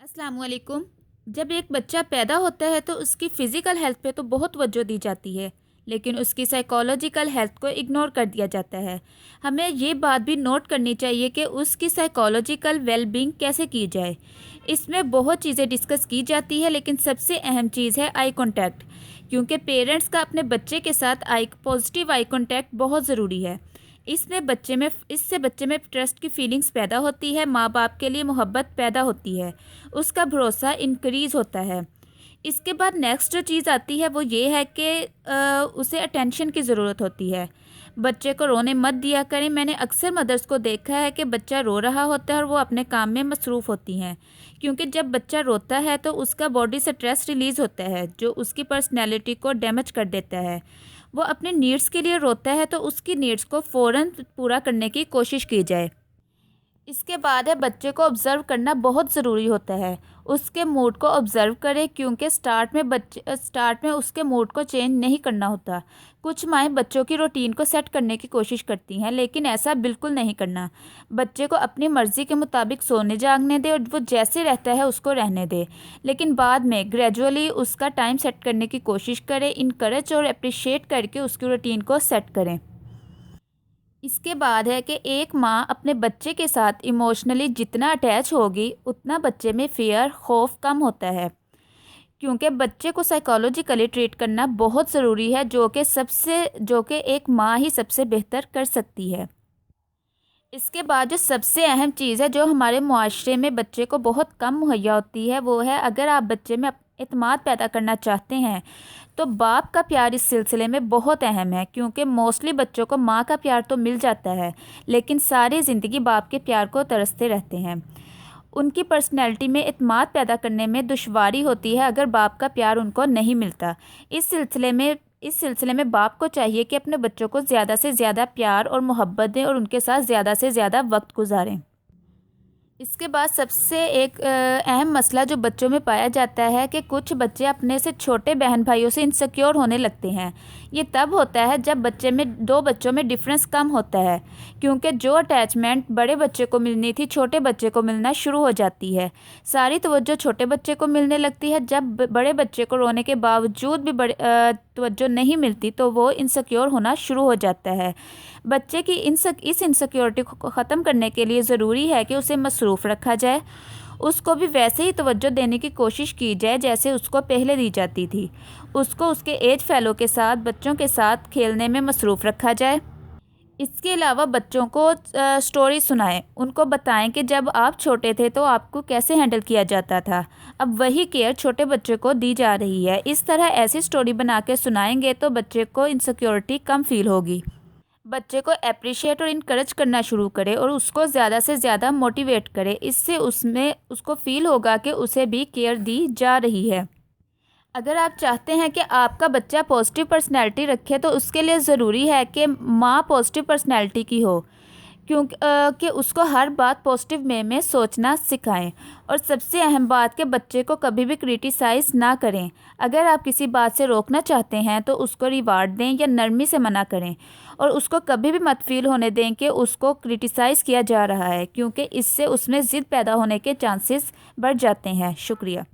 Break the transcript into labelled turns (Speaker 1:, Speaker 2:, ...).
Speaker 1: अस्सलामुअलैकुम। जब एक बच्चा पैदा होता है तो उसकी फ़िज़िकल हेल्थ पे तो बहुत तवज्जो दी जाती है, लेकिन उसकी साइकोलॉजिकल हेल्थ को इग्नोर कर दिया जाता है। हमें ये बात भी नोट करनी चाहिए कि उसकी साइकोलॉजिकल वेलबींग कैसे की जाए। इसमें बहुत चीज़ें डिस्कस की जाती है, लेकिन सबसे अहम चीज़ है आई कॉन्टैक्ट, क्योंकि पेरेंट्स का अपने बच्चे के साथ पॉजिटिव आई कॉन्टैक्ट बहुत ज़रूरी है। इससे बच्चे में ट्रस्ट की फीलिंग्स पैदा होती है, माँ बाप के लिए मोहब्बत पैदा होती है, उसका भरोसा इंक्रीज़ होता है। इसके बाद नेक्स्ट जो चीज़ आती है वो ये है कि उसे अटेंशन की ज़रूरत होती है। बच्चे को रोने मत दिया करें। मैंने अक्सर मदर्स को देखा है कि बच्चा रो रहा होता है और वो अपने काम में मसरूफ़ होती हैं, क्योंकि जब बच्चा रोता है तो उसका बॉडी से स्ट्रेस रिलीज़ होता है, जो उसकी पर्सनैलिटी को डैमेज कर देता है। वो अपने नीड्स के लिए रोता है तो उसकी नीड्स को फ़ौरन पूरा करने की कोशिश की जाए। इसके बाद है, बच्चे को ऑब्ज़र्व करना बहुत ज़रूरी होता है। उसके मूड को ऑब्ज़र्व करें, क्योंकि स्टार्ट में उसके मूड को चेंज नहीं करना होता। कुछ माएँ बच्चों की रूटीन को सेट करने की कोशिश करती हैं, लेकिन ऐसा बिल्कुल नहीं करना। बच्चे को अपनी मर्ज़ी के मुताबिक सोने जागने दें और वो जैसे रहता है उसको रहने दें, लेकिन बाद में ग्रेजुअली उसका टाइम सेट करने की कोशिश करें। इनकरेज और अप्रिशिएट करके उसकी रूटीन को सेट करें। इसके बाद है कि एक माँ अपने बच्चे के साथ इमोशनली जितना अटैच होगी, उतना बच्चे में फ़ियर, खौफ कम होता है, क्योंकि बच्चे को साइकोलॉजिकली ट्रीट करना बहुत ज़रूरी है, जो कि एक माँ ही सबसे बेहतर कर सकती है। इसके बाद जो सबसे अहम चीज़ है, जो हमारे मुआशरे में बच्चे को बहुत कम मुहैया होती है, वो है, अगर आप बच्चे में एतमाद पैदा करना चाहते हैं तो बाप का प्यार इस सिलसिले में बहुत अहम है, क्योंकि मोस्टली बच्चों को माँ का प्यार तो मिल जाता है, लेकिन सारी ज़िंदगी बाप के प्यार को तरसते रहते हैं। उनकी पर्सनैलिटी में एतमाद पैदा करने में दुश्वारी होती है अगर बाप का प्यार उनको नहीं मिलता। इस सिलसिले में बाप को चाहिए कि अपने बच्चों को ज़्यादा से ज़्यादा प्यार और मोहब्बत दें और उनके साथ ज़्यादा से ज़्यादा वक्त गुजारें। इसके बाद सबसे एक अहम मसला जो बच्चों में पाया जाता है कि कुछ बच्चे अपने से छोटे बहन भाइयों से इनसिक्योर होने लगते हैं। ये तब होता है जब दो बच्चों में डिफरेंस कम होता है, क्योंकि जो अटैचमेंट बड़े बच्चे को मिलनी थी छोटे बच्चे को मिलना शुरू हो जाती है। सारी तवज्जो छोटे बच्चे को मिलने लगती है। जब बड़े बच्चे को रोने के बावजूद भी तवज्जो नहीं मिलती तो वो इनसिक्योर होना शुरू हो जाता है। बच्चे की इस इनसिक्योरिटी को ख़त्म करने के लिए ज़रूरी है कि उसे मसरूफ़ रखा जाए, उसको भी वैसे ही तवज्जो देने की कोशिश की जाए जैसे उसको पहले दी जाती थी। उसको उसके एज फेलो के साथ, बच्चों के साथ खेलने में मसरूफ़ रखा जाए। इसके अलावा बच्चों को स्टोरी सुनाएं, उनको बताएं कि जब आप छोटे थे तो आपको कैसे हैंडल किया जाता था। अब वही केयर छोटे बच्चे को दी जा रही है। इस तरह ऐसी स्टोरी बना के सुनाएंगे तो बच्चे को इनसिक्योरिटी कम फील होगी। बच्चे को अप्रिशिएट और इनकरेज करना शुरू करें और उसको ज़्यादा से ज़्यादा मोटिवेट करें। इससे उसको फ़ील होगा कि उसे भी केयर दी जा रही है। अगर आप चाहते हैं कि आपका बच्चा पॉजिटिव पर्सनैलिटी रखे तो उसके लिए ज़रूरी है कि माँ पॉजिटिव पर्सनैलिटी की हो, क्योंकि कि उसको हर बात पॉजिटिव वे में सोचना सिखाएं। और सबसे अहम बात कि बच्चे को कभी भी क्रिटिसाइज़ ना करें। अगर आप किसी बात से रोकना चाहते हैं तो उसको रिवार्ड दें या नरमी से मना करें, और उसको कभी भी मत फील होने दें कि उसको क्रिटिसाइज़ किया जा रहा है, क्योंकि इससे उसमें ज़िद पैदा होने के चांसेस बढ़ जाते हैं। शुक्रिया।